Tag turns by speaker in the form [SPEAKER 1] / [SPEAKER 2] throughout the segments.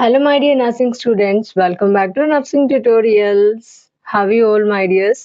[SPEAKER 1] Hello, my dear nursing students. Welcome back to nursing tutorials. How are you all, my dears?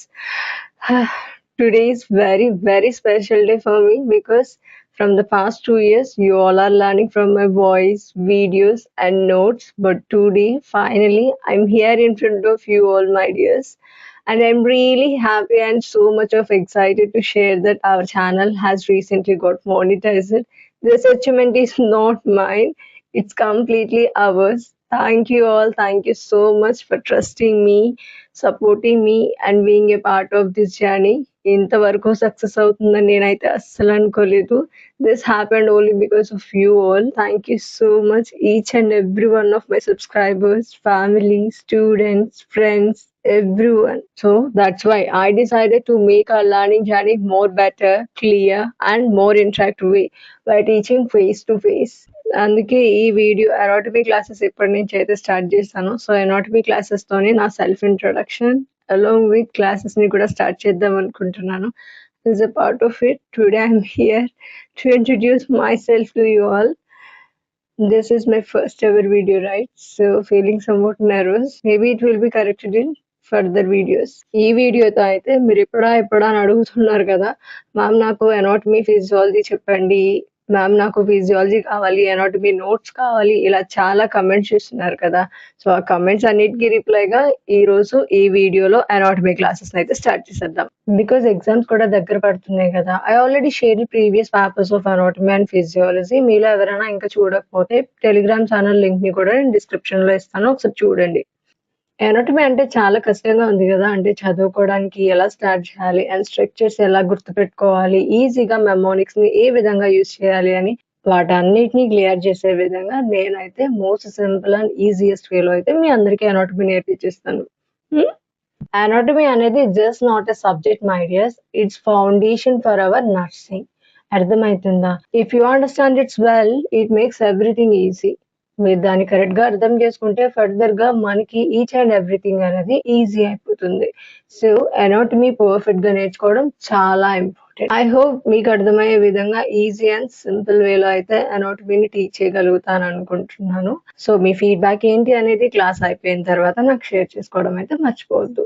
[SPEAKER 1] Today is very special day for me because from the past 2 years, you all are learning from my voice, videos, and notes. But today, finally, I'm here in front of you all, my dears. And I'm really happy and so much of excited to share that our channel has recently got monetized. This achievement is not mine, it's completely ours. Thank you all. Thank you so much for trusting me, supporting me, and being a part of this journey. ఇంతవరకు success అవుతుందని నేనైతే అస్సలు అనుకోలేదు. This happened only because of you all. Thank you so much, each and every one of my subscribers, family, students, friends, everyone. So that's why I decided to make our learning journey more better, clear, and more interactive way by teaching face to face. అందుకే ఈ video anatomy classes ఎప్పటి నుంచి అయితే start చేస్తానో so anatomy classes తోనే నా self introduction along with classes ని కూడా స్టార్ట్ చేద్దాం అనుకుంటున్నాను. As a part of it, today I'm here to introduce myself to you all. This is my first ever video, right? So feeling somewhat nervous. Maybe it will be corrected in further videos. ఈ వీడియోతో అయితే మీరు ఎప్పుడా అని అడుగుతున్నారు కదా, ma'am నాకు anatomy physiology చెప్పండి, మ్యామ్ నాకు ఫిజియాలజీ కావాలి, అనాటమీ నోట్స్ కావాలి, ఇలా చాలా కమెంట్స్ చేస్తున్నారు కదా. సో ఆ కమెంట్స్ అన్నిటికీ రిప్లైగా ఈ రోజు ఈ వీడియోలో అనాటమీ క్లాసెస్ అయితే స్టార్ట్ చేసేద్దాం. బికాస్ ఎగ్జామ్స్ కూడా దగ్గర పడుతున్నాయి కదా. I already share previous papers of anatomy and physiology. మీలో ఎవరైనా ఇంకా చూడకపోతే టెలిగ్రామ్ ఛానల్ లింక్ ని కూడా నేను డిస్క్రిప్షన్ లో ఇస్తాను, ఒకసారి చూడండి. ఎనాటమీ అంటే చాలా కష్టంగా ఉంది కదా, అంటే చదువుకోవడానికి ఎలా స్టార్ట్ చేయాలి అండ్ స్ట్రక్చర్స్ ఎలా గుర్తుపెట్టుకోవాలి, ఈజీగా మెమోనిక్స్ ని ఏ విధంగా యూజ్ చేయాలి అని వాటన్నిటిని క్లియర్ చేసే విధంగా నేనైతే మోస్ట్ సింపుల్ అండ్ ఈజియెస్ట్ వేలో అయితే మీ అందరికీ ఎనాటమీ నేర్పించేస్తాను. ఎనాటమీ అనేది just not a subject my dears, it's foundation for our nursing. అర్థమవుతుందా? If you understand it's well, it makes everything easy. మీరు దాన్ని కరెక్ట్ గా అర్థం చేసుకుంటే ఫర్దర్ గా మనకి ఈచ్ అండ్ ఎవ్రీథింగ్ అనేది ఈజీ అయిపోతుంది. సో అనాటమీ పర్ఫెక్ట్ గా నేర్చుకోవడం చాలా ఇంపార్టెంట్. ఐ హోప్ మీకు అర్థమయ్యే విధంగా ఈజీ అండ్ సింపుల్ వేలో అయితే అనాటమీని టీచ్ చేయగలుగుతాను అనుకుంటున్నాను. సో మీ ఫీడ్బ్యాక్ ఏంటి అనేది క్లాస్ అయిపోయిన తర్వాత నాకు షేర్ చేసుకోవడం అయితే మర్చిపోవద్దు.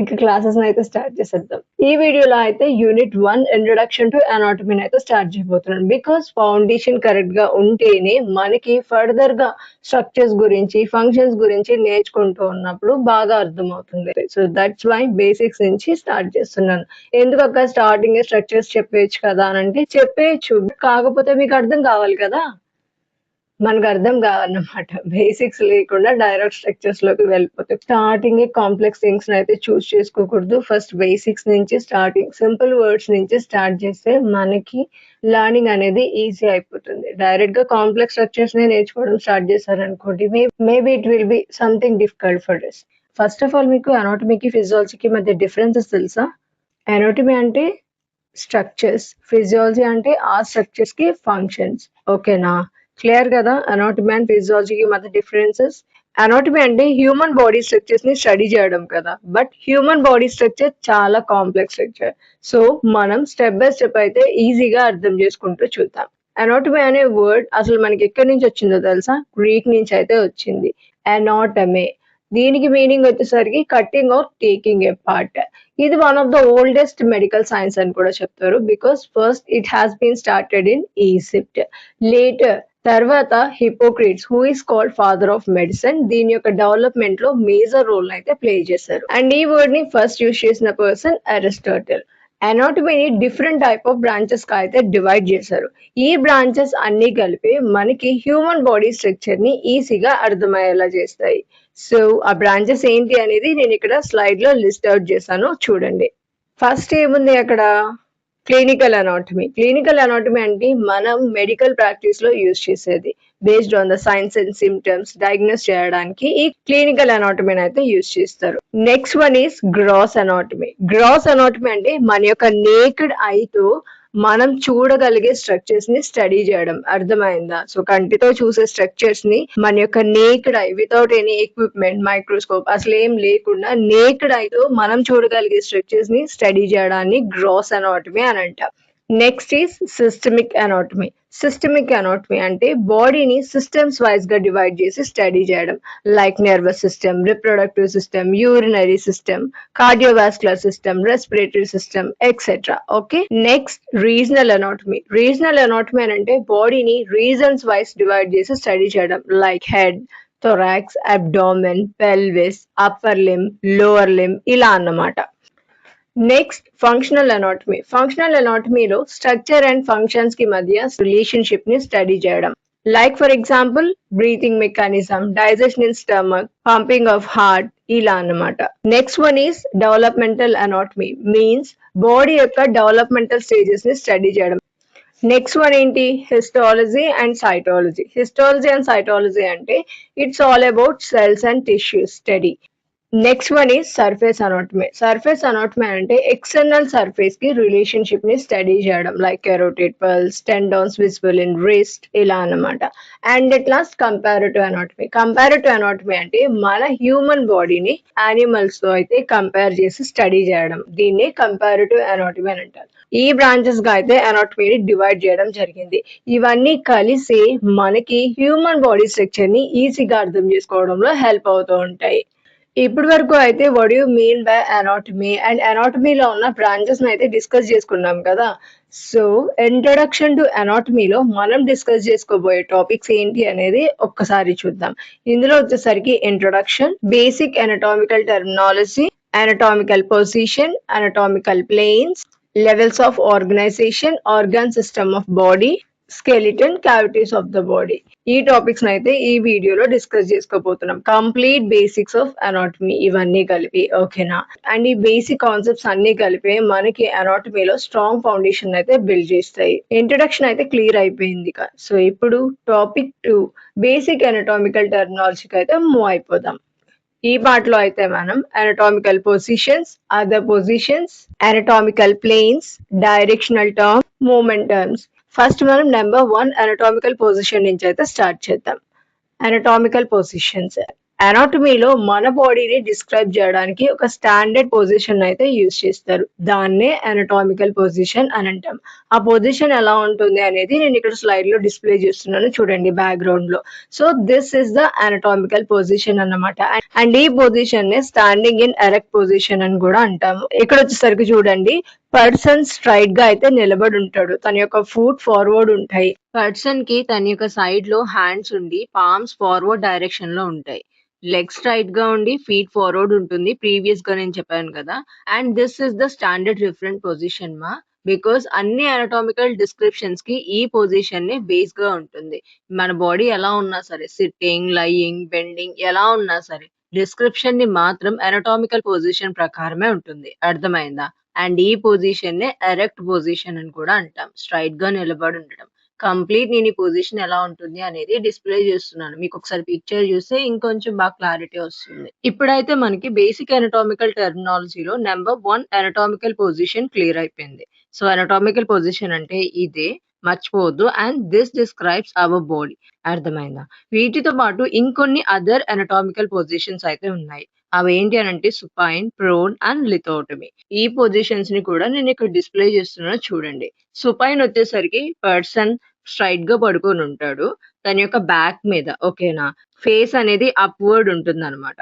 [SPEAKER 1] ఇంకా క్లాసెస్ అయితే స్టార్ట్ చేసేద్దాం. ఈ వీడియోలో అయితే యూనిట్ 1 ఇంట్రొడక్షన్ టు అనాటమీని అయితే స్టార్ట్ చేయబోతున్నాను. బికాస్ ఫౌండేషన్ కరెక్ట్ గా ఉంటేనే మనకి ఫర్దర్ గా స్ట్రక్చర్స్ గురించి, ఫంక్షన్స్ గురించి నేర్చుకుంటూ ఉన్నప్పుడు బాగా అర్థమవుతుంది. సో దట్స్ వై బేసిక్స్ నుంచి స్టార్ట్ చేస్తున్నాను. ఎందుకక్క స్టార్టింగ్ స్ట్రక్చర్స్ చెప్పేయచ్చు కదా అని అంటే చెప్పేయచ్చు, కాకపోతే మీకు అర్థం కావాలి కదా. మనకు అర్థం కావాలన్నమాట. బేసిక్స్ లేకుండా డైరెక్ట్ స్ట్రక్చర్స్ లోకి వెళ్ళిపోతాయి. స్టార్టింగ్ కాంప్లెక్స్ థింగ్స్ అయితే చూస్ చేసుకోకూడదు. ఫస్ట్ బేసిక్స్ నుంచి స్టార్టింగ్ సింపుల్ వర్డ్స్ నుంచి స్టార్ట్ చేస్తే మనకి లర్నింగ్ అనేది ఈజీ అయిపోతుంది. డైరెక్ట్ గా కాంప్లెక్స్ స్ట్రక్చర్స్ నే నేర్చుకోవడం స్టార్ట్ చేశారనుకోండి, maybe it will be something difficult for us. First of all మీకు అనాటమీకి ఫిజియాలజీకి మధ్య డిఫరెన్సెస్ తెలుసా? అనాటమీ అంటే స్ట్రక్చర్స్, ఫిజియాలజీ అంటే ఆ స్ట్రక్చర్స్ కి ఫంక్షన్స్. ఓకేనా? క్లియర్ కదా అనాటమీ అండ్ ఫిజియాలజీకి మధ్య డిఫరెన్సెస్? అనాటమీ అంటే హ్యూమన్ బాడీ స్ట్రక్చర్స్ ని స్టడీ చేయడం కదా, బట్ హ్యూమన్ బాడీ స్ట్రక్చర్ చాలా కాంప్లెక్స్ స్ట్రక్చర్. సో మనం స్టెప్ బై స్టెప్ అయితే ఈజీగా అర్థం చేసుకుంటూ చూద్దాం. అనాటమీ అనే వర్డ్ అసలు మనకి ఎక్కడి నుంచి వచ్చిందో తెలుసా? గ్రీక్ నుంచి అయితే వచ్చింది. అనాటమే, దీనికి మీనింగ్ వచ్చేసరికి cutting or taking a part. ఇది one of the oldest medical science అని కూడా చెప్తారు. Because first it has been started in Egypt. Later తర్వాత Hippocrates, who is called father of medicine, దీని యొక్క డెవలప్మెంట్ లో మేజర్ రోల్ అయితే ప్లే చేశారు. అండ్ ఈ వర్డ్ ని ఫస్ట్ యూజ్ చేసిన పర్సన్ అరిస్టాటిల్. అనాటమీని డిఫరెంట్ టైప్ ఆఫ్ బ్రాంచెస్ గా అయితే డివైడ్ చేశారు. ఈ బ్రాంచెస్ అన్ని కలిపి మనకి హ్యూమన్ బాడీ స్ట్రక్చర్ ని ఈజీగా అర్థమయ్యేలా చేస్తాయి. సో ఆ బ్రాంచెస్ ఏంటి అనేది నేను ఇక్కడ స్లైడ్ లో లిస్ట్ అవుట్ చేశాను, చూడండి. ఫస్ట్ ఏముంది అక్కడ? Clinical anatomy. క్లినికల్ అనాటమీ అంటే మనం మెడికల్ ప్రాక్టీస్ లో యూజ్ చేసేది. Based on the signs and symptoms diagnose చేయడానికి ఈ క్లినికల్ అనాటమీని అయితే యూజ్ చేస్తారు. Next one is gross anatomy. Gross anatomy అంటే మన యొక్క నేకెడ్ ఐతో మనం చూడగలిగే స్ట్రక్చర్స్ ని స్టడీ చేయడం. అర్థమైందా? సో కంటితో చూసే స్ట్రక్చర్స్ ని మన యొక్క naked I, without any equipment, microscope అసలు ఏం లేకుండా నేకెడ్ ఐతో మనం చూడగలిగే స్ట్రక్చర్స్ ని స్టడీ చేయడాన్ని గ్రాస్ అనాటమీ అని అంటాం. Next is systemic anatomy. Systemic anatomy అంటే బాడీని సిస్టమ్స్ వైజ్ గా డివైడ్ చేసి స్టడీ చేయడం. Like nervous system, reproductive system, urinary system, cardiovascular system, respiratory system etcetera. Okay, next regional anatomy. Regional anatomy అని అంటే బాడీని రీజన్స్ వైజ్ డివైడ్ చేసి study చేయడం. Like head, thorax, abdomen, pelvis, upper limb, lower limb ఇలా అన్నమాట. Next functional anatomy. Functional అనాటమీలో structure and functions కి మధ్య రిలేషన్షిప్ ని స్టడీ చేయడం. Like for example breathing mechanism, digestion in stomach, pumping of heart ఇలా అన్నమాట. Next one is developmental anatomy. Means body యొక్క డెవలప్మెంటల్ స్టేజెస్ ని స్టడీ చేయడం. నెక్స్ట్ వన్ ఏంటి? Histology and cytology. Histology and cytology అంటే it's all about cells and tissues study. Next one is surface anatomy. Surface anatomy అంటే external surface కి relationship ని study చేయడం. Like carotid pulse, tendons visible in wrist ఇలా అన్నమాట. And at last comparative anatomy. Comparative anatomy అంటే మన human బాడీని animals తో అయితే కంపేర్ చేసి స్టడీ చేయడం. దీన్ని కంపారిటివ్ అనాటమీ అని అంటారు. ఈ బ్రాంచెస్ గా అయితే అనాటమీని డివైడ్ చేయడం జరిగింది. ఇవన్నీ కలిసి మనకి హ్యూమన్ బాడీ స్ట్రక్చర్ ని ఈజీగా అర్థం చేసుకోవడంలో హెల్ప్ అవుతూ ఉంటాయి. ఇప్పటి వరకు అయితే what you mean by anatomy and అనాటమీలో ఉన్న బ్రాంచెస్ అయితే డిస్కస్ చేసుకున్నాం కదా. సో ఇంట్రొడక్షన్ టు అనాటమీలో మనం డిస్కస్ చేసుకోబోయే టాపిక్స్ ఏంటి అనేది ఒక్కసారి చూద్దాం. ఇందులో వచ్చేసరికి introduction, basic anatomical terminology, anatomical position, anatomical planes, levels of organization, organ system of body, skeleton, cavities of the body. ఈ టాపిక్స్ అయితే ఈ వీడియోలో డిస్కస్ చేసుకోబోతున్నాం. కంప్లీట్ బేసిక్స్ ఆఫ్ అనాటమీ ఇవన్నీ కలిపి, ఓకేనా? అండ్ ఈ బేసిక్ కాన్సెప్ట్స్ అన్ని కలిపి మనకి అనాటమీలో స్ట్రాంగ్ ఫౌండేషన్ అయితే బిల్డ్ చేస్తాయి. ఇంట్రడక్షన్ అయితే క్లియర్ అయిపోయింది. సో ఇప్పుడు టాపిక్ 2 బేసిక్ anatomical టెర్మినాలజీకి అయితే మూవ్ అయిపోదాం. ఈ పార్ట్లో అయితే మనం anatomical positions, other positions, anatomical planes, directional term, movement terms. First మనం నెంబర్ 1 anatomical పొజిషన్ నుంచి అయితే స్టార్ట్ చేద్దాం. anatomical positions. అనాటమీలో మన బాడీని డిస్క్రైబ్ చేయడానికి ఒక స్టాండర్డ్ పొజిషన్ అయితే యూజ్ చేస్తారు. దాన్నే anatomical పొజిషన్ అని అంటాం. ఆ పొజిషన్ ఎలా ఉంటుంది అనేది నేను ఇక్కడ స్లైడ్ లో డిస్ప్లే చేస్తున్నాను చూడండి బ్యాక్గ్రౌండ్ లో. So this is the anatomical position అన్నమాట. అండ్ ఈ పొజిషన్ నే స్టాండింగ్ ఇన్ ఎరెక్ట్ పొజిషన్ అని కూడా అంటాము. ఇక్కడ వచ్చేసరికి చూడండి, పర్సన్ స్ట్రైట్ గా అయితే నిలబడి ఉంటాడు. తన యొక్క ఫుట్ ఫార్వర్డ్ ఉంటాయి. పర్సన్ కి తన యొక్క సైడ్ లో హ్యాండ్స్ ఉండి పామ్స్ ఫార్వర్డ్ డైరెక్షన్ లో ఉంటాయి. లెగ్ స్ట్రైట్ గా ఉండి ఫీట్ ఫార్వర్డ్ ఉంటుంది. ప్రీవియస్ గా నేను చెప్పాను కదా. And this is the standard referent position మా. బికాస్ అన్ని anatomical డిస్క్రిప్షన్స్ కి ఈ పొజిషన్ నే బేస్ గా ఉంటుంది. మన బాడీ ఎలా ఉన్నా సరే, సిట్టింగ్, లయింగ్, బెండింగ్ ఎలా ఉన్నా సరే, డిస్క్రిప్షన్ ని మాత్రం anatomical పొజిషన్ ప్రకారమే ఉంటుంది. అర్థమైందా? అండ్ ఈ పొజిషన్ నే ఎరెక్ట్ పొజిషన్ అని కూడా అంటాం. స్ట్రైట్ గా నిలబడి ఉండడం. కంప్లీట్ నేను ఈ పొజిషన్ ఎలా ఉంటుంది అనేది డిస్ప్లే చేస్తున్నాను. మీకు ఒకసారి పిక్చర్ చూస్తే ఇంకొంచెం బాగా క్లారిటీ వస్తుంది. ఇప్పుడైతే మనకి బేసిక్ anatomical టెర్మినాలజీలో నెంబర్ 1 anatomical పొజిషన్ క్లియర్ అయిపోయింది. సో anatomical పొజిషన్ అంటే ఇదే, మర్చిపోవద్దు. And this describes our body. అర్థమైందా? వీటితో పాటు ఇంకొన్ని అదర్ anatomical పొజిషన్స్ అయితే ఉన్నాయి. అవి ఏంటి అని అంటే సుపైన్, ప్రోన్ అండ్ లిథోటమీ. ఈ పొజిషన్స్ ని కూడా నేను ఇక్కడ డిస్ప్లే చేస్తున్నాను చూడండి. సుపైన్ వచ్చేసరికి పర్సన్ స్ట్రైట్ గా పడుకొని ఉంటాడు. తన యొక్క బ్యాక్ మీద, ఓకేనా, ఫేస్ అనేది అప్వర్డ్ ఉంటుంది అనమాట.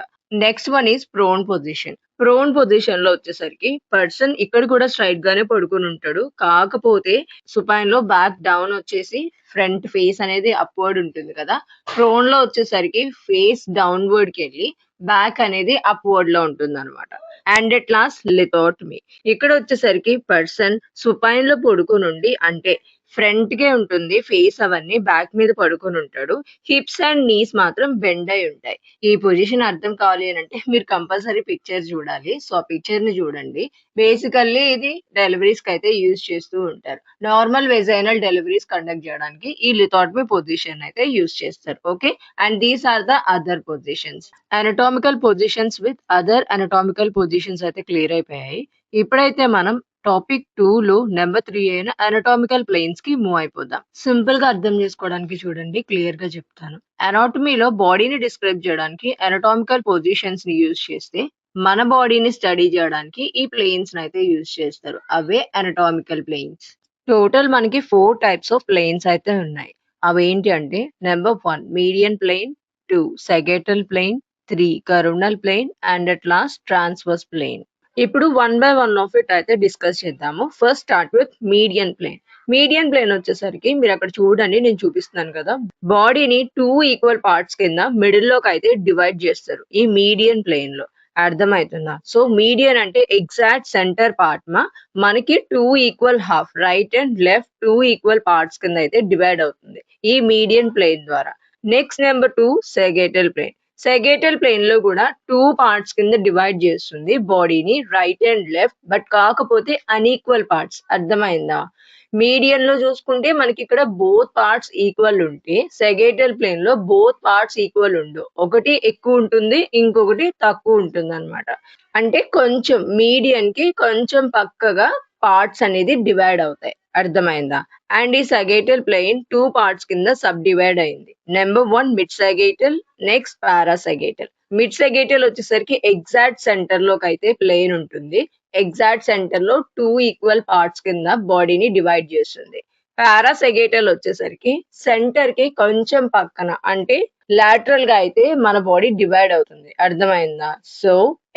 [SPEAKER 1] Next one is prone position. Prone position లో వచ్చేసరికి పర్సన్ ఇక్కడ కూడా స్ట్రైట్ గానే పడుకొని ఉంటాడు. కాకపోతే సుపైన్ లో బ్యాక్ డౌన్ వచ్చేసి ఫ్రంట్ ఫేస్ అనేది అప్వర్డ్ ఉంటుంది కదా. ప్రోన్ లో వచ్చేసరికి ఫేస్ డౌన్వర్డ్ కి వెళ్ళి బ్యాక్ అనేది అప్వర్డ్ లో ఉంటుంది అనమాట. And at last lithotomy. ఇక్కడ వచ్చేసరికి పర్సన్ సుపైన్ లో పడుకొని ఉండి, అంటే ఫ్రంట్ గే ఉంటుంది ఫేస్, అవన్నీ బ్యాక్ మీద పడుకొని ఉంటాడు. హిప్స్ అండ్ నీస్ మాత్రం బెండ్ అయి ఉంటాయి. ఈ పొజిషన్ అర్థం కావాలి అని అంటే మీరు కంపల్సరీ పిక్చర్ చూడాలి. సో ఆ పిక్చర్ ని చూడండి. బేసికల్లీ ఇది డెలివరీస్ కి అయితే యూజ్ చేస్తూ ఉంటారు. నార్మల్ వెజైనల్ డెలివరీస్ కండక్ట్ చేయడానికి ఈ లిథోటమీ పొజిషన్ అయితే యూజ్ చేస్తారు. Okay, and these are the other positions. anatomical positions with other anatomical positions అయితే క్లియర్ అయిపోయాయి. ఇప్పుడైతే మనం టాపిక్ 2 లో నెంబర్ 3 అయిన anatomical ప్లేన్స్ కి మూవ్ అయిపోదాం. సింపుల్ గా అర్థం చేసుకోవడానికి చూడండి, క్లియర్ గా చెప్తాను. అనాటమీలో బాడీని డిస్క్రైబ్ చేయడానికి anatomical పొజిషన్స్ ని యూజ్ చేస్తే, మన బాడీని స్టడీ చేయడానికి ఈ ప్లేన్స్ అయితే యూజ్ చేస్తారు. అవే anatomical ప్లేన్స్. టోటల్ మనకి 4 టైప్స్ ఆఫ్ ప్లేన్స్ అయితే ఉన్నాయి. అవేంటి అంటే number 1 median plane, 2 sagittal plane, 3 coronal plane and at last transverse plane. ఇప్పుడు one by one of it అయితే డిస్కస్ చేద్దాము. First start with median plane. Median plane వచ్చేసరికి మీరు అక్కడ చూడండి, నేను చూపిస్తున్నాను కదా, బాడీని 2 ఈక్వల్ పార్ట్స్ కింద మిడిల్ లోకి అయితే డివైడ్ చేస్తారు ఈ మీడియన్ ప్లేన్ లో. అర్థమవుతుందా? సో మీడియన్ అంటే ఎగ్జాక్ట్ సెంటర్ పార్ట్ మనకి 2 equal half right and left 2 equal parts కింద అయితే డివైడ్ అవుతుంది ఈ మీడియన్ ప్లేన్ ద్వారా. Next number 2 sagittal plane. Sagittal plane లో కూడా 2 పార్ట్స్ కింద డివైడ్ చేస్తుంది బాడీని రైట్ అండ్ లెఫ్ట్, బట్ కాకపోతే అన్ఈక్వల్ పార్ట్స్. అర్థమైందా? మీడియన్ లో చూసుకుంటే మనకి ఇక్కడ బోత్ పార్ట్స్ ఈక్వల్ ఉంటే సెగేటల్ ప్లేన్ లో బోత్ పార్ట్స్ ఈక్వల్ ఉండవు, ఒకటి ఎక్కువ ఉంటుంది ఇంకొకటి తక్కువ ఉంటుంది అనమాట. అంటే కొంచెం మీడియన్ కి కొంచెం పక్కగా పార్ట్స్ అనేది డివైడ్ అవుతాయి. అర్థమైందా? అండ్ ఈ సగేటల్ ప్లేన్ 2 పార్ట్స్ కింద సబ్ డివైడ్ అయింది. Number 1 mid sagittal, next parasagittal. Mid sagittal వచ్చేసరికి ఎగ్జాక్ట్ సెంటర్ లోకి అయితే ప్లేన్ ఉంటుంది. ఎగ్జాక్ట్ సెంటర్ లో 2 ఈక్వల్ పార్ట్స్ కింద బాడీని డివైడ్ చేస్తుంది. పారాసగేటల్ వచ్చేసరికి సెంటర్ కి కొంచెం పక్కన అంటే లాటరల్ గా అయితే మన బాడీ డివైడ్ అవుతుంది. అర్థమైందా? సో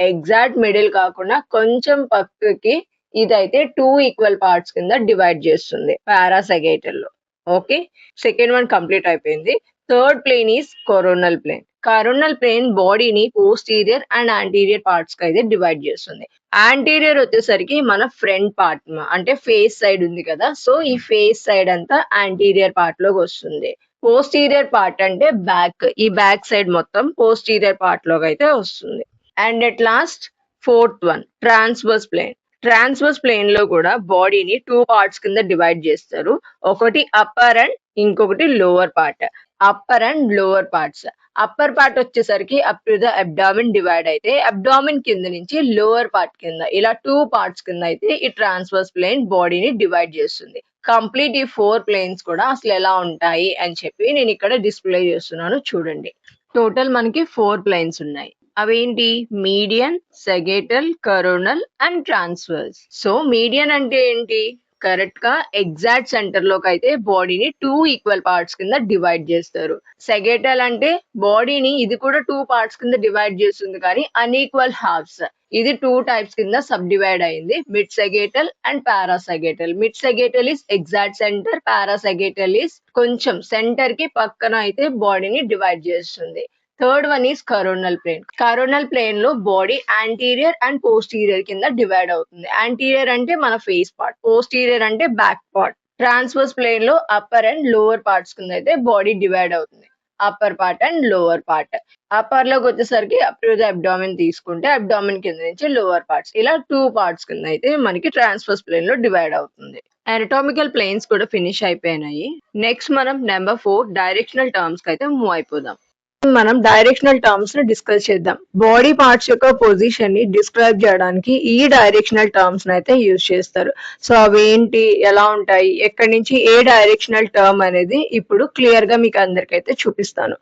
[SPEAKER 1] ఎగ్జాక్ట్ మిడిల్ కాకుండా కొంచెం పక్కకి ఇదైతే 2 ఈక్వల్ పార్ట్స్ కింద డివైడ్ చేస్తుంది పారాసగేటల్ లో. ఓకే, సెకండ్ వన్ కంప్లీట్ అయిపోయింది. Third plane is coronal plane. Coronal plane బాడీని పోస్టీరియర్ అండ్ యాంటీరియర్ పార్ట్స్ కి అయితే డివైడ్ చేస్తుంది. యాంటీరియర్ వచ్చేసరికి మన ఫ్రంట్ పార్ట్ అంటే ఫేస్ సైడ్ ఉంది కదా, సో ఈ ఫేస్ సైడ్ అంతా యాంటీరియర్ పార్ట్ లోకి వస్తుంది. పోస్టీరియర్ పార్ట్ అంటే బ్యాక్, ఈ బ్యాక్ సైడ్ మొత్తం పోస్టీరియర్ పార్ట్ లోకి అయితే వస్తుంది. And at last fourth one transverse plane. Transverse plane లో కూడా బాడీని 2 పార్ట్స్ కింద డివైడ్ చేస్తారు. ఒకటి అప్పర్ అండ్ ఇంకొకటి lower part. Upper and lower parts. Upper part వచ్చేసరికి up to the abdomen divide అయితే అబ్డామిన్ కింద నుంచి లోవర్ పార్ట్ కింద ఇలా 2 పార్ట్స్ కింద అయితే ఈ ట్రాన్స్వర్స్ ప్లేన్ బాడీని డివైడ్ చేస్తుంది. కంప్లీట్ ఈ 4 ప్లేన్స్ కూడా అసలు ఎలా ఉంటాయి అని చెప్పి నేను ఇక్కడ డిస్ప్లే చేస్తున్నాను, చూడండి. టోటల్ మనకి 4 ప్లేన్స్ ఉన్నాయి. అవేంటి? Median, sagittal, coronal and transverse. So median అంటే ఏంటి? కరెక్ట్ గా ఎగ్జాక్ట్ సెంటర్ లోకి అయితే బాడీని 2 ఈక్వల్ పార్ట్స్ కింద డివైడ్ చేస్తారు. సెగేటల్ అంటే బాడీని ఇది కూడా 2 పార్ట్స్ కింద డివైడ్ చేస్తుంది కానీ అన్ఈక్వల్ హాఫ్స్. ఇది 2 టైప్స్ కింద సబ్ డివైడ్ అయింది, mid sagittal and parasagittal. Mid sagittal is exact centre, parasagittal is కొంచెం సెంటర్ కి పక్కన అయితే బాడీని డివైడ్ చేస్తుంది. Third one is coronal plane. Coronal plane లో బాడీ యాంటీరియర్ అండ్ పోస్టీరియర్ కింద డివైడ్ అవుతుంది. యాంటీరియర్ అంటే మన ఫేస్ పార్ట్, పోస్టీరియర్ అంటే బ్యాక్ పార్ట్. ట్రాన్స్వర్స్ ప్లేన్ లో అప్పర్ అండ్ లోవర్ పార్ట్స్ కింద అయితే బాడీ డివైడ్ అవుతుంది. Upper part and lower part. Upper లోకి వచ్చేసరికి అప్ టు ద అబ్డామిన్ తీసుకుంటే అబ్డామిన్ కింద నుంచి లోవర్ పార్ట్స్, ఇలా 2 పార్ట్స్ కింద అయితే మనకి ట్రాన్స్వర్స్ ప్లేన్ లో డివైడ్ అవుతుంది. అనటామికల్ ప్లేన్స్ కూడా ఫినిష్ అయిపోయినాయి. నెక్స్ట్ మనం నెంబర్ 4 డైరెక్షనల్ టర్మ్స్ కి అయితే మూవ్ అయిపోదాం. మనం డైరెక్షనల్ టర్మ్స్ ని డిస్కస్ చేద్దాం. బాడీ పార్ట్స్ యొక్క పొజిషన్ ని డిస్క్రైబ్ చేయడానికి ఈ డైరెక్షనల్ టర్మ్స్ అయితే యూజ్ చేస్తారు. సో అవేంటి, ఎలా ఉంటాయి, ఎక్కడి నుంచి ఏ డైరెక్షనల్ టర్మ్ అనేది ఇప్పుడు క్లియర్ గా మీకు అందరికైతే చూపిస్తాను.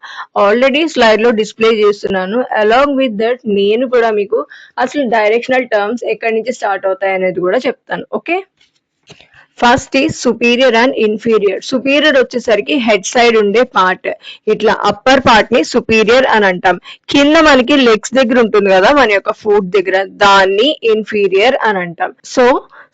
[SPEAKER 1] ఆల్రెడీ స్లైడ్ లో డిస్ప్లే చేస్తున్నాను. అలాంగ్ విత్ దట్ నేను కూడా మీకు అసలు డైరెక్షనల్ టర్మ్స్ ఎక్కడి నుంచి స్టార్ట్ అవుతాయి అనేది కూడా చెప్తాను. ఓకే, ఫస్ట్ ఈ సుపీరియర్ అండ్ ఇన్ఫీరియర్. సుపీరియర్ వచ్చేసరికి హెడ్ సైడ్ ఉండే పార్ట్, ఇట్లా అప్పర్ పార్ట్ ని సుపీరియర్ అని అంటాం. కింద మనకి లెగ్స్ దగ్గర ఉంటుంది కదా మన యొక్క ఫుట్ దగ్గర, దాన్ని ఇన్ఫీరియర్ అని అంటాం. సో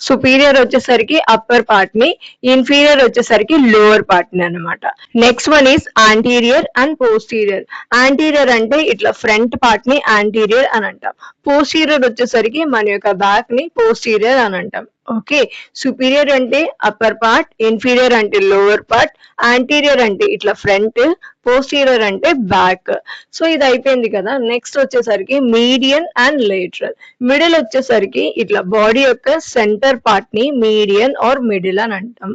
[SPEAKER 1] సుపీరియర్ వచ్చేసరికి అప్పర్ పార్ట్ ని, ఇన్ఫీరియర్ వచ్చేసరికి లోవర్ పార్ట్ ని అనమాట. Next one is anterior and posterior. Anterior అంటే ఇట్లా ఫ్రంట్ పార్ట్ ని యాంటీరియర్ అని అంటాం. పోస్టీరియర్ వచ్చేసరికి మన యొక్క బ్యాక్ ని పోస్టీరియర్ అని అంటాం. ఓకే, సుపీరియర్ అంటే అప్పర్ పార్ట్, ఇన్ఫీరియర్ అంటే లోవర్ పార్ట్, యాంటీరియర్ అంటే ఇట్లా ఫ్రంట్, పోస్టీరియర్ అంటే బ్యాక్. సో ఇది అయిపోయింది కదా. నెక్స్ట్ వచ్చేసరికి మీడియన్ అండ్ లేటరల్. మిడిల్ వచ్చేసరికి ఇట్లా బాడీ యొక్క సెంటర్ పార్ట్ ని మీడియన్ ఆర్ మిడిల్ అని అంటాం.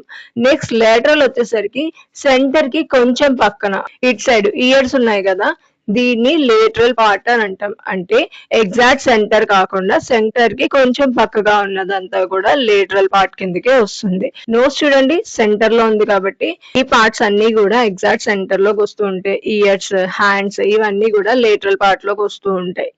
[SPEAKER 1] నెక్స్ట్ లేటరల్ వచ్చేసరికి సెంటర్ కి కొంచెం పక్కన ఇట్ సైడ్ ఇయర్స్ ఉన్నాయి కదా, దీన్ని లేటరల్ పార్ట్ అని అంటాం. అంటే ఎగ్జాక్ట్ సెంటర్ కాకుండా సెంటర్ కి కొంచెం పక్కగా ఉన్నదంతా కూడా లేటరల్ పార్ట్ కిందకే వస్తుంది. నోస్ చూడండి, సెంటర్ లో ఉంది కాబట్టి ఈ పార్ట్స్ అన్ని కూడా ఎగ్జాక్ట్ సెంటర్ లోకి వస్తూ ఉంటాయి. ఇయర్స్, హ్యాండ్స్ ఇవన్నీ కూడా లేటరల్ పార్ట్ లోకి వస్తూ ఉంటాయి.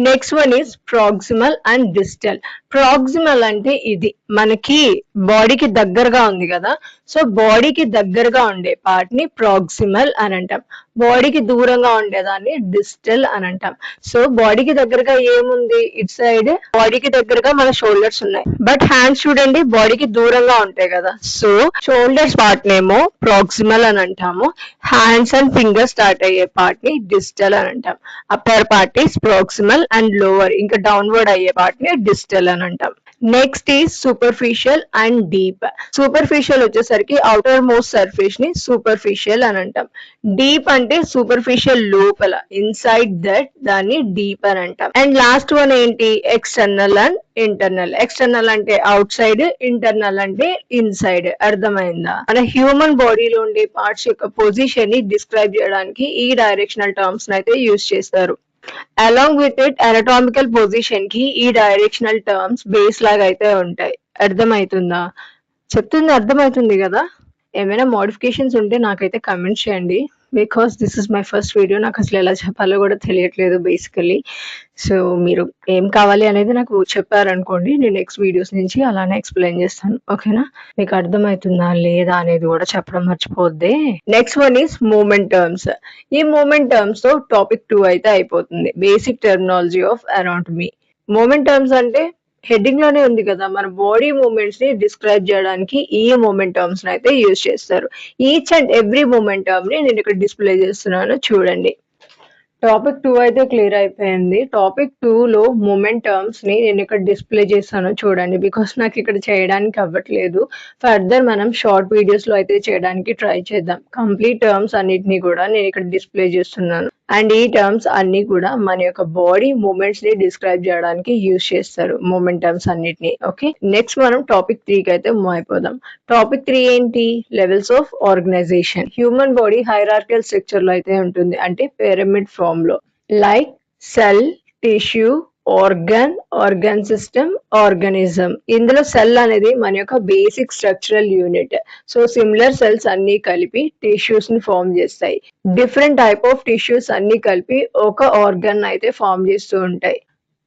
[SPEAKER 1] Next one is proximal and distal. Proximal అంటే ఇది మనకి బాడీకి దగ్గరగా ఉంది కదా, సో బాడీకి దగ్గరగా ఉండే పార్ట్ ని ప్రాక్సిమల్ అని అంటాం. బాడీకి దూరంగా ఉండేదాన్ని డిస్టల్ అని అంటాం. సో బాడీకి దగ్గరగా ఏముంది, ఇట్ సైడ్ బాడీకి దగ్గరగా మన షోల్డర్స్ ఉన్నాయి, బట్ హ్యాండ్స్ చూడండి బాడీకి దూరంగా ఉంటాయి కదా, సో షోల్డర్స్ పార్ట్ నేమో ప్రాక్సిమల్ అని అంటాము. హ్యాండ్స్ అండ్ ఫింగర్ స్టార్ట్ అయ్యే పార్ట్ ని డిస్టల్ అని అంటాం. Upper part is proximal and lower ఇంకా డౌన్వర్డ్ అయ్యే పార్ట్ ని డిస్టల్ అని అంటాం. Next is superficial and deep. Superficial వచ్చేసరికి అవుటర్ మోస్ట్ సర్ఫేస్ ని సూపర్ఫిషియల్ అని అంటాం. డీప్ అంటే సూపర్ఫిషియల్ లోపల, ఇన్సైడ్ దట్ దాన్ని డీప్ అని అంటాం. అండ్ లాస్ట్ వన్ ఏంటి, ఎక్స్టర్నల్ అండ్ ఇంటర్నల్. ఎక్స్టర్నల్ అంటే అవుట్ సైడ్, ఇంటర్నల్ అంటే ఇన్సైడ్. అర్థమైందా? మన హ్యూమన్ బాడీలో ఉండే పార్ట్స్ యొక్క పొజిషన్ ని డిస్క్రైబ్ చేయడానికి ఈ డైరెక్షనల్ టర్మ్స్ అయితే యూజ్ చేస్తారు. Along with it anatomical position కి ఈ డైరెక్షనల్ టర్మ్స్ బేస్ లాగా అయితే ఉంటాయి. అర్థమవుతుందా? చెప్తుంది అర్థమవుతుంది కదా? ఏమైనా మోడిఫికేషన్స్ ఉంటే నాకైతే కమెంట్ చేయండి, because this is my first video. నాకు అసలు ఎలా చెప్పాలో కూడా తెలియట్లేదు బేసికలీ. సో మీరు ఏం కావాలి అనేది నాకు చెప్పారనుకోండి, నేను నెక్స్ట్ వీడియోస్ నుంచి అలానే ఎక్స్ప్లెయిన్ చేస్తాను. ఓకేనా? మీకు అర్థమవుతుందా లేదా అనేది కూడా చెప్పడం మర్చిపోద్ది. Next one is movement terms. ఈ మూమెంట్ టర్మ్స్ తో టాపిక్ 2 అయితే అయిపోతుంది. Basic terminology of anatomy. Movement terms అంటే హెడ్డింగ్ లోనే ఉంది కదా, మన బాడీ మూమెంట్స్ ని డిస్క్రైబ్ చేయడానికి ఈ మూమెంట్ టర్మ్స్ అయితే యూజ్ చేస్తారు. Each and every movement term ని నేను ఇక్కడ డిస్ప్లే చేస్తున్నాను చూడండి. టాపిక్ 2 అయితే క్లియర్ అయిపోయింది. టాపిక్ 2 లో మూమెంట్ టర్మ్స్ ని నేను ఇక్కడ డిస్ప్లే చేస్తాను చూడండి, బికాస్ నాకు ఇక్కడ చేయడానికి అవ్వట్లేదు. ఫర్దర్ మనం షార్ట్ వీడియోస్ లో అయితే చేయడానికి ట్రై చేద్దాం. కంప్లీట్ టర్మ్స్ అన్నిటిని కూడా నేను ఇక్కడ డిస్ప్లే చేస్తున్నాను. అండ్ ఈ టర్మ్స్ అన్ని కూడా మన యొక్క బాడీ మూమెంట్స్ ని డిస్క్రైబ్ చేయడానికి యూజ్ చేస్తారు, మూమెంట్ టర్మ్స్ అన్నిటిని. ఓకే, నెక్స్ట్ మనం టాపిక్ 3 కి అయితే మూవ్ అయిపోదాం. టాపిక్ 3 ఏంటి, levels of organisation. Human body hierarchical structure లో అయితే ఉంటుంది, అంటే పిరమిడ్ ఫామ్ లో. Like cell, tissue, organ system, organism. ఇందులో సెల్ అనేది మన యొక్క basic structural unit. So similar cells అన్ని కలిపి టిష్యూస్ ని ఫామ్ చేస్తాయి. డిఫరెంట్ టైప్ ఆఫ్ టిష్యూస్ అన్ని కలిపి ఒక ఆర్గన్ అయితే ఫామ్ చేస్తూ ఉంటాయి.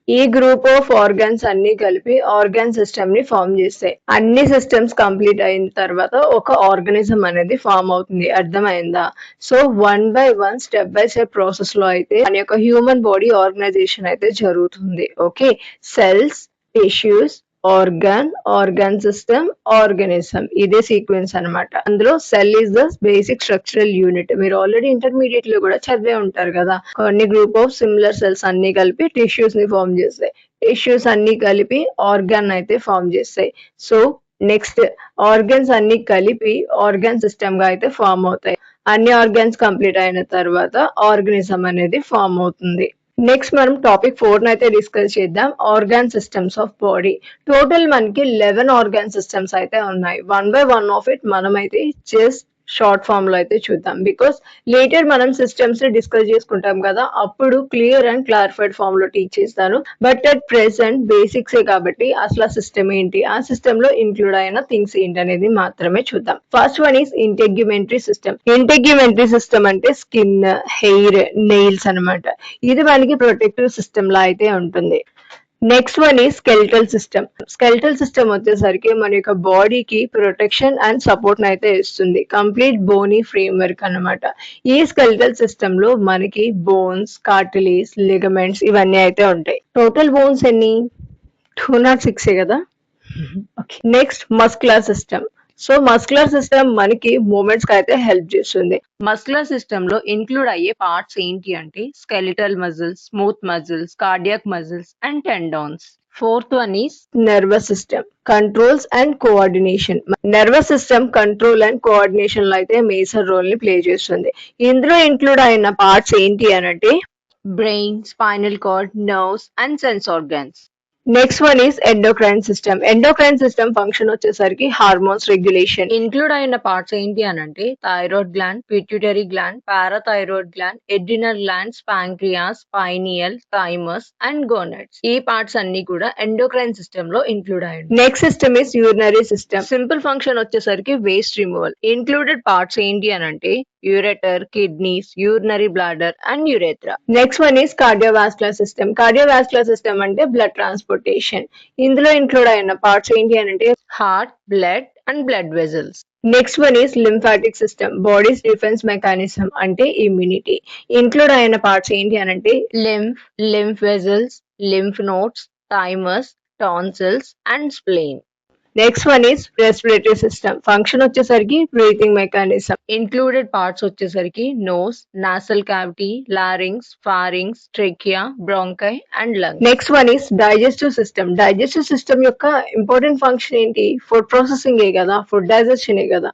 [SPEAKER 1] ఈ గ్రూప్ ఆఫ్ ఆర్గన్స్ అన్ని కలిపి ఆర్గాన్ సిస్టమ్ ని ఫామ్ చేస్తాయి. అన్ని సిస్టమ్స్ కంప్లీట్ అయిన తర్వాత ఒక ఆర్గానిజం అనేది ఫామ్ అవుతుంది. అర్థమైందా? So one by one, step by step process లో అయితే మన యొక్క హ్యూమన్ బాడీ ఆర్గనైజేషన్ అయితే జరుగుతుంది. Okay, cells, tissues, organ system, organism, ఇదే సీక్వెన్స్ అన్నమాట. అందులో cell is the basic structural unit. మీరు ఆల్రెడీ ఇంటర్మీడియట్ లో కూడా చదివే ఉంటారు కదా, కొన్ని గ్రూప్ ఆఫ్ సిమిలర్ సెల్స్ అన్ని కలిపి టిష్యూస్ ని ఫామ్ చేస్తాయి. టిష్యూస్ అన్ని కలిపి ఆర్గాన్ అయితే ఫామ్ చేస్తాయి. సో నెక్స్ట్ ఆర్గన్స్ అన్ని కలిపి ఆర్గాన్ సిస్టమ్ గా అయితే ఫామ్ అవుతాయి. అన్ని ఆర్గాన్స్ కంప్లీట్ అయిన తర్వాత ఆర్గానిజం అనేది ఫామ్ అవుతుంది. నెక్స్ట్ మనం టాపిక్ 4 అయితే డిస్కస్ చేద్దాం, organ systems of body. Total మనకి 11 ఆర్గాన్ సిస్టమ్స్ అయితే ఉన్నాయి. One by one of it మనం అయితే జస్ట్ షార్ట్ ఫామ్ లో అయితే చూద్దాం, బికాస్ లేటర్ మనం సిస్టమ్స్ ని డిస్కస్ చేసుకుంటాం కదా, అప్పుడు క్లియర్ అండ్ క్లారిఫైడ్ ఫామ్ లో టీచ్ చేస్తాను. బట్ అట్ ప్రెసెంట్ బేసిక్స్ కాబట్టి అసలు ఆ సిస్టమ్ ఏంటి, ఆ సిస్టమ్ లో ఇంక్లూడ్ అయిన థింగ్స్ ఏంటి అనేది మాత్రమే చూద్దాం. First one is integumentary system. Integumentary system అంటే స్కిన్, హెయిర్, నెయిల్స్ అన్నమాట. ఇది మనకి ప్రొటెక్టివ్ సిస్టమ్ లా అయితే ఉంటుంది. నెక్స్ట్ వన్ ఈ స్కెలిటల్ సిస్టమ్. స్కెలిటల్ సిస్టమ్ వచ్చేసరికి మన యొక్క బాడీకి ప్రొటెక్షన్ అండ్ సపోర్ట్ అయితే ఇస్తుంది. కంప్లీట్ బోనీ ఫ్రేమ్ వర్క్ అనమాట. ఈ స్కెలిటల్ సిస్టమ్ లో మనకి బోన్స్, కార్టిలేజ్, లిగమెంట్స్ ఇవన్నీ అయితే ఉంటాయి. టోటల్ బోన్స్ ఎన్ని, 206 కదా. Next muscular system. So muscular system మనకి మూమెంట్స్ కి అయితే హెల్ప్ చేస్తుంది. మస్కులర్ సిస్టమ్ లో ఇంక్లూడ్ అయ్యే పార్ట్స్ ఏంటి అంటే skeletal muscles, smooth muscles, cardiac muscles and tendons. Fourth one is nervous system, controls and coordination. Nervous system control and coordination లో అయితే మేజర్ రోల్ ని ప్లే చేస్తుంది. ఇందులో ఇంక్లూడ్ అయిన పార్ట్స్ ఏంటి అనంటే brain, spinal cord, nerves and sense organs. Next one is endocrine system. Endocrine system function వచ్చేసరికి hormones regulation. Include అయిన పార్ట్స్ ఏంటి అని అంటే thyroid gland, pituitary gland, parathyroid gland, adrenal glands, pancreas, pineal, thymus and gonads. ఈ parts అన్ని కూడా endocrine system లో include అయ్యాయి. Next system is urinary system. Simple function వచ్చేసరికి వేస్ట్ రిమూవల్. ఇంక్లూడెడ్ పార్ట్స్ ఏంటి అని అంటే ureter, kidneys, urinary bladder and urethra. Next one is cardiovascular system. Cardiovascular system అంటే blood transportation. ఇందులో ఇంక్లూడ్ అయిన పార్ట్స్ ఏంటి అని అంటే heart, blood and blood vessels. Next one is lymphatic system. Body's defence mechanism అంటే ఇమ్యూనిటీ. ఇంక్లూడ్ అయిన parts ఏంటి అని అంటే lymph vessels, lymph nodes, thymus, tonsils and spleen. Next one is respiratory system. Function వచ్చేసరికి breathing mechanism. Included parts వచ్చేసరికి nose, nasal cavity, larynx, pharynx, trachea, bronchi and lung. Next one is digestive system. Digestive system యొక్క important function ఏంటి? Food processing ఏ కదా, food digestion ఏ కదా.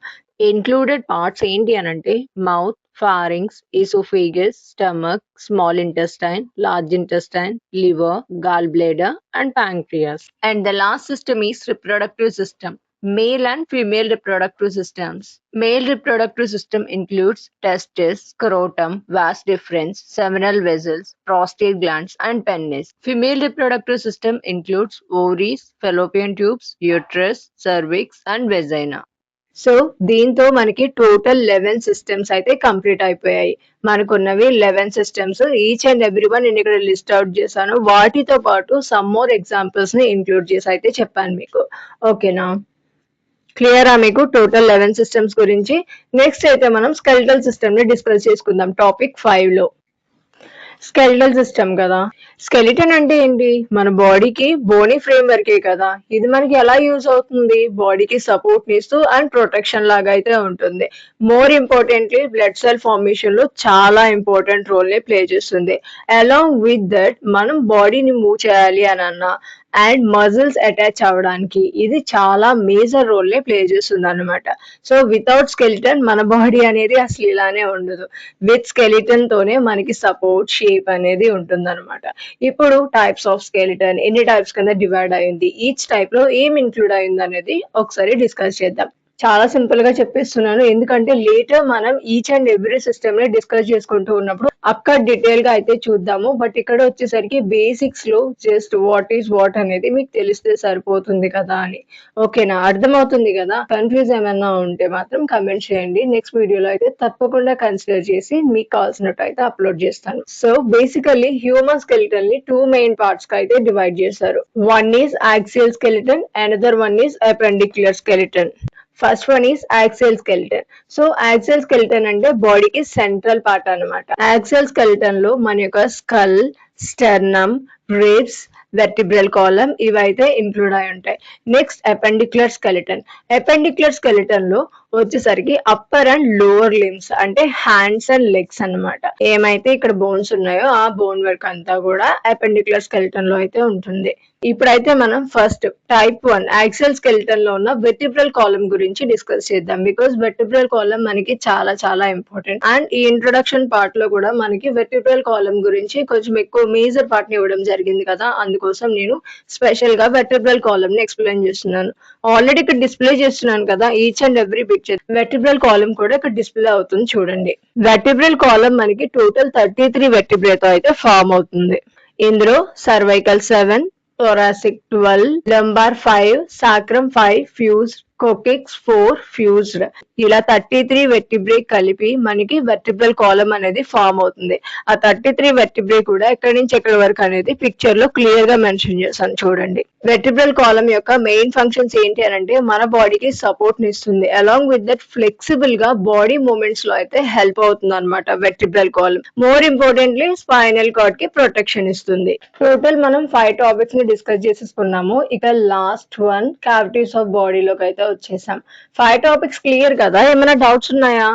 [SPEAKER 1] Included parts ఏంటి అని అంటే mouth, pharynx, esophagus, stomach, small intestine, large intestine, liver, gallbladder, and pancreas. And the last system is reproductive system. Male and female reproductive systems. Male reproductive system includes testes, scrotum, vas deferens, seminal vessels, prostate glands, and penis. Female reproductive system includes ovaries, fallopian tubes, uterus, cervix, and vagina. So దీంతో మనకి total 11 systems అయితే complete అయిపోయాయి. మనకున్నవి 11 systems. Each and every one నేను ఇక్కడ list out చేశాను. వాటితో పాటు some more examples ని ఇంక్లూడ్ చేసి అయితే చెప్పాను మీకు. ఓకేనా? క్లియరా మీకు టోటల్ 11 సిస్టమ్స్ గురించి? నెక్స్ట్ అయితే మనం స్కెలిటల్ సిస్టమ్ ని డిస్కస్ చేసుకుందాం టాపిక్ 5 లో. స్కెలిటల్ సిస్టమ్ కదా. స్కెలిటన్ అంటే ఏంటి? మన బాడీకి బోనీ ఫ్రేమ్ వర్కే కదా. ఇది మనకి ఎలా యూజ్ అవుతుంది? బాడీకి సపోర్ట్ ఇస్తూ అండ్ ప్రొటెక్షన్ లాగా అయితే ఉంటుంది. More importantly blood cell formation లో చాలా ఇంపార్టెంట్ రోల్ ని ప్లే చేస్తుంది. అలాంగ్ విత్ దట్ మనం బాడీని మూవ్ చేయాలి అని అన్నా అండ్ మజిల్స్ అటాచ్ అవ్వడానికి ఇది చాలా మేజర్ రోల్ ని ప్లే చేస్తుంది అనమాట. సో వితౌట్ స్కెలిటన్ మన బాడీ అనేది అసలు ఇలానే ఉండదు. విత్ స్కెలిటన్ తోనే మనకి సపోర్ట్ షేప్ అనేది ఉంటుంది అనమాట. ఇప్పుడు టైప్స్ ఆఫ్ స్కెలిటన్ ఎన్ని టైప్స్ కింద డివైడ్ అయింది, ఈచ్ టైప్ లో ఏం ఇంక్లూడ్ అయింది అనేది ఒకసారి డిస్కస్ చేద్దాం. చాలా సింపుల్ గా చెప్పేస్తున్నాను, ఎందుకంటే లేటర్ మనం ఈచ్ అండ్ ఎవ్రీ సిస్టమ్ ని డిస్కస్ చేసుకుంటూ ఉన్నప్పుడు అక్కడ డీటెయిల్ గా అయితే చూద్దాము. బట్ ఇక్కడ వచ్చేసరికి బేసిక్స్ లో జస్ట్ వాట్ ఈస్ వాట్ అనేది మీకు తెలిస్తే సరిపోతుంది కదా అని. ఓకేనా? అర్థమవుతుంది కదా? కన్ఫ్యూజ్ ఏమైనా ఉంటే మాత్రం కమెంట్ చేయండి. నెక్స్ట్ వీడియోలో అయితే తప్పకుండా కన్సిడర్ చేసి మీకు కావాల్సినట్టు అయితే అప్లోడ్ చేస్తాను. సో బేసికల్లీ హ్యూమన్ స్కెలిటన్ ని 2 మెయిన్ పార్ట్స్ కి అయితే డివైడ్ చేశారు. One is axial skeleton, another one is appendicular skeleton. First one is axial skeleton. So axial skeleton అంటే బాడీకి సెంట్రల్ పార్ట్ అనమాట. యాక్సియల్ స్కెలిటన్ లో మన యొక్క skull, sternum, ribs, vertebral column ఇవైతే ఇంక్లూడ్ అయి ఉంటాయి. Next appendicular skeleton. Appendicular skeleton లో వచ్చేసరికి అప్పర్ అండ్ లోవర్ లిమ్స్ అంటే హ్యాండ్స్ అండ్ లెగ్స్ అన్నమాట. ఏమైతే ఇక్కడ బోన్స్ ఉన్నాయో ఆ బోన్ వర్క్ అంతా కూడా అపెండిక్యులర్ స్కెలిటన్ లో అయితే ఉంటుంది. ఇప్పుడైతే మనం ఫస్ట్ టైప్ 1 యాక్సియల్ స్కెలిటన్ లో ఉన్న వెర్టిబ్రల్ కాలమ్ గురించి డిస్కస్ చేద్దాం. బికాస్ వెర్టిబ్రల్ కాలమ్ మనకి చాలా చాలా ఇంపార్టెంట్. అండ్ ఈ ఇంట్రొడక్షన్ పార్ట్ లో కూడా మనకి వెర్టిబ్రల్ కాలమ్ గురించి కొంచెం ఎక్కువ మేజర్ పార్ట్ ని ఇవ్వడం జరిగింది కదా, అందుకోసం నేను స్పెషల్ గా వెర్టిబ్రల్ కాలమ్ ని ఎక్స్ప్లెయిన్ చేస్తున్నాను. ఆల్రెడీ ఇక్కడ డిస్ప్లే చేస్తున్నాను కదా each and every picture. Vertebral column కూడా ఇక్కడ డిస్ప్లే అవుతుంది చూడండి. వెర్టిబ్రల్ కాలమ్ మనకి టోటల్ 33 వెర్టిబ్రేతో అయితే ఫామ్ అవుతుంది. ఇందులో cervical 7, thoracic 12, lumbar 5, sacrum 5 fused, coccyx 4 fused. ఇలా 33 వెర్టిబ్రే కలిపి మనకి వెర్టిబ్రల్ కాలమ్ అనేది ఫామ్ అవుతుంది. ఆ 33 వెర్టిబ్రే కూడా ఎక్కడి నుంచి ఎక్కడి వరకు అనేది పిక్చర్ లో క్లియర్ గా మెన్షన్ చేశాను చూడండి. వెర్టిబ్రల్ కాలమ్ యొక్క మెయిన్ ఫంక్షన్స్ ఏంటి అని అంటే మన బాడీకి సపోర్ట్ ని ఇస్తుంది. అలాంగ్ విత్ దట్ ఫ్లెక్సిబుల్ గా బాడీ మూవ్మెంట్స్ లో అయితే హెల్ప్ అవుతుంది అనమాట vertebral column. More importantly spinal cord కి ప్రొటెక్షన్ ఇస్తుంది. టోటల్ మనం 5 టాపిక్స్ ని డిస్కస్ చేసేసుకున్నాము. ఇక లాస్ట్ వన్ క్యావిటీస్ ఆఫ్ బాడీలోకి అయితే వచ్చేసాం. 5 టాపిక్స్ క్లియర్ కదా? ఏమైనా డౌట్స్ ఉన్నాయా?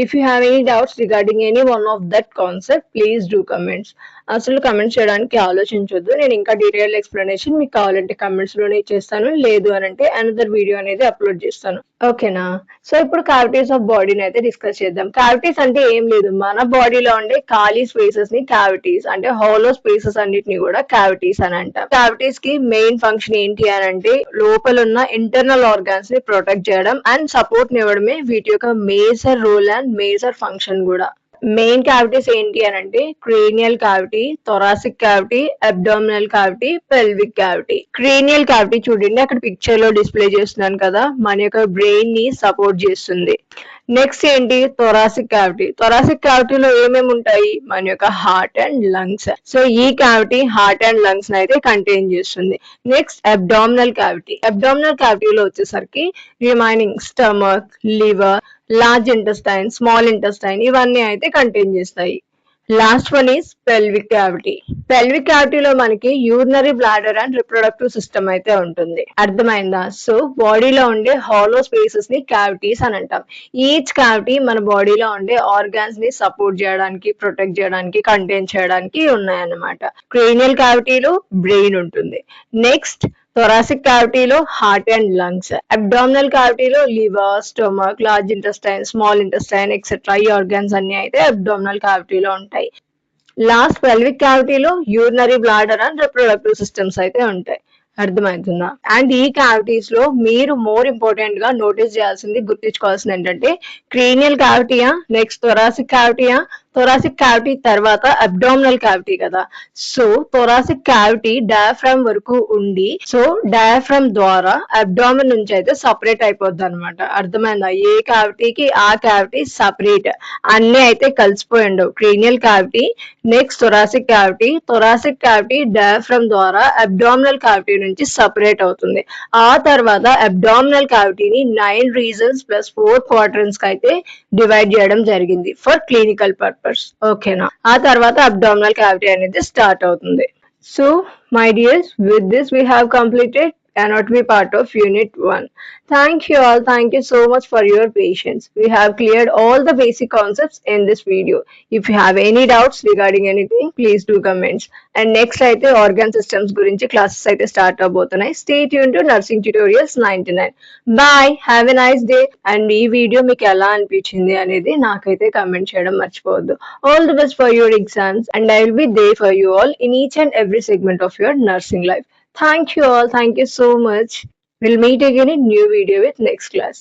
[SPEAKER 1] If you have any doubts regarding any one of that concept please do comments. అసలు కమెంట్స్ చేయడానికి ఆలోచించొద్దు. నేను ఇంకా డీటెయిల్ ఎక్స్ప్లెనేషన్ మీకు కావాలంటే కమెంట్స్ లోనే ఇచ్చేస్తాను, లేదు అని అంటే అనదర్ వీడియో అనేది అప్లోడ్ చేస్తాను. ఓకేనా? సో, ఇప్పుడు క్యావిటీస్ ఆఫ్ బాడీని అయితే డిస్కస్ చేద్దాం. క్యావిటీస్ అంటే ఏం లేదు. మన బాడీలో ఉండే ఖాళీ స్పేసెస్ ని క్యావిటీస్ అంటే హాలో స్పేసెస్ అన్నిటిని కూడా క్యావిటీస్ అని అంటాం. క్యావిటీస్ కి మెయిన్ ఫంక్షన్ ఏంటి అని అంటే లోపల ఉన్న ఇంటర్నల్ ఆర్గాన్స్ ని ప్రొటెక్ట్ చేయడం అండ్ సపోర్ట్ ఇవ్వడమే వీటి యొక్క major role and major function కూడా. మెయిన్ క్యావిటీస్ ఏంటి అని అంటే cranial cavity, thoracic cavity, abdominal cavity, pelvic cavity. Cranial cavity చూడండి అక్కడ పిక్చర్ లో డిస్ప్లే చేస్తున్నాను కదా, మన యొక్క బ్రెయిన్ ని సపోర్ట్ చేస్తుంది. నెక్స్ట్ ఏంటి థొరాసిక్ క్యావిటీ. థొరాసిక్ క్యావిటీలో ఏమేమి ఉంటాయి, మన యొక్క హార్ట్ అండ్ లంగ్స్. సో ఈ క్యావిటీ హార్ట్ అండ్ లంగ్స్ అయితే కంటైన్ చేస్తుంది. Next abdominal cavity. అబ్డామినల్ క్యావిటీలో వచ్చేసరికి remaining stomach, liver, large intestine, small intestine ఇవన్నీ అయితే కంటైన్ చేస్తాయి. Last one is pelvic cavity. Pelvic క్యావిటీలో మనకి urinary bladder and reproductive system అయితే ఉంటుంది. అర్థమైందా? సో బాడీలో ఉండే హాలో స్పేసెస్ ని క్యావిటీస్ అని అంటాం. ఈచ్ క్యావిటీ మన బాడీలో ఉండే ఆర్గాన్స్ ని సపోర్ట్ చేయడానికి, ప్రొటెక్ట్ చేయడానికి, కంటైన్ చేయడానికి ఉన్నాయన్నమాట. క్రేనియల్ క్యావిటీలో బ్రెయిన్ ఉంటుంది. నెక్స్ట్ థొరాసిక్ క్యావిటీలో హార్ట్ అండ్ లంగ్స్, అబ్డామినల్ క్యావిటీలో liver, stomach, large intestine, small intestine etcetera ఈ ఆర్గాన్స్ అన్ని అయితే అబ్డామినల్ క్యావిటీలో ఉంటాయి. లాస్ట్ పెల్విక్ క్యావిటీలో urinary bladder and reproductive systems అయితే ఉంటాయి. అర్థమవుతుందా? అండ్ ఈ క్యావిటీస్ లో మీరు మోర్ ఇంపార్టెంట్ గా నోటీస్ చేయాల్సింది, గుర్తించుకోవాల్సింది ఏంటంటే క్రేనియల్ క్యావిటీయా, నెక్స్ట్ థొరాసిక్ క్యావిటీయా, థొరాసిక్ క్యావిటీ తర్వాత అబ్డామినల్ క్యావిటీ కదా. సో థొరాసిక్ క్యావిటీ డయాఫ్రామ్ వరకు ఉండి సో డయాఫ్రామ్ ద్వారా అబ్డామిన్ నుంచి అయితే సపరేట్ అయిపోద్ది అనమాట. అర్థమైందా? ఏ క్యావిటీకి ఆ క్యావిటీ సపరేట్, అన్ని అయితే కలిసిపోయి ఉండవు. Cranial cavity, next thoracic cavity diaphragm ద్వారా అబ్డామినల్ క్యావిటీ నుంచి సపరేట్ అవుతుంది. ఆ తర్వాత అబ్డామినల్ క్యావిటీని 9 రీజన్స్ ప్లస్ 4 క్వాడ్రన్స్ కి అయితే డివైడ్ చేయడం జరిగింది ఫర్ క్లినికల్ పర్పస్. ఓకేనా? ఆ తర్వాత అబ్డామినల్ క్యావిటీ అనేది స్టార్ట్ అవుతుంది. So, my dears, with this we have completed anatomy part of Unit 1. Thank you all. Thank you so much for your patience. We have cleared all the basic concepts in this video. If you have any doubts regarding anything, please do comments. And next అయితే organ systems గురించి classes అయితే start అవబోతున్నాయి. Stay tuned to Nursing Tutorials 99. Bye. Have a nice day. And ఈ video మీకు ఎలా అనిపించింది అనేది నాకైతే comment చేయడం మర్చిపోవద్దు. All the best for your exams and I will be there for you all in each and every segment of your nursing life. Thank you all. Thank you so much. We'll meet again in new video with next class.